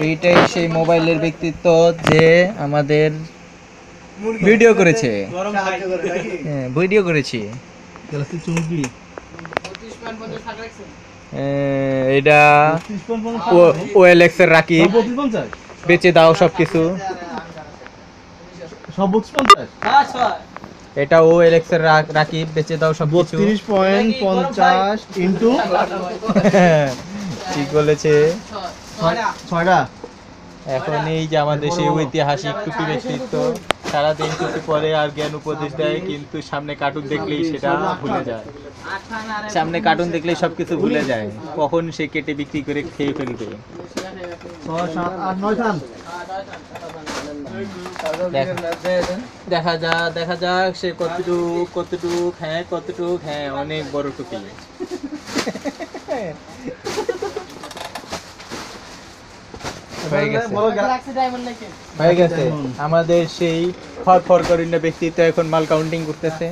এইটাই সেই মোবাইলের ব্যক্তিত্ব যে আমাদের ভিডিও করেছে। হ্যাঁ, ভিডিও করেছি। এটা OLX এর রাকিব, বেচে দাও সবকিছু। এটা OLX এর রাকিব, বেচে দাও সবকিছু। 32.50 ইনটু ঠিক বলেছে। 6টা। এখন এই যে আমাদের সেই ঐতিহাসিক টুপি ব্যক্তিত্ব, সারাদিন টুপি পরে আর জ্ঞান উপদেশ দেয়, কিন্তু সামনে কার্টুন দেখলেই সেটা ভুলে যায়। সামনে কার্টুন দেখলেই সবকিছু ভুলে যায়, কখন সে কেটে বিক্রি করে খেয়ে ফেলবে। 6, 7, 8, 9 থান। দেখা যাক সে কতটুক হ্যাঁ অনেক বড় টুপি। হয়ে গেছে আমাদের সেই ফরফর করিনা ব্যক্তিত্ব এখন মাল কাউন্টিং করতেছে।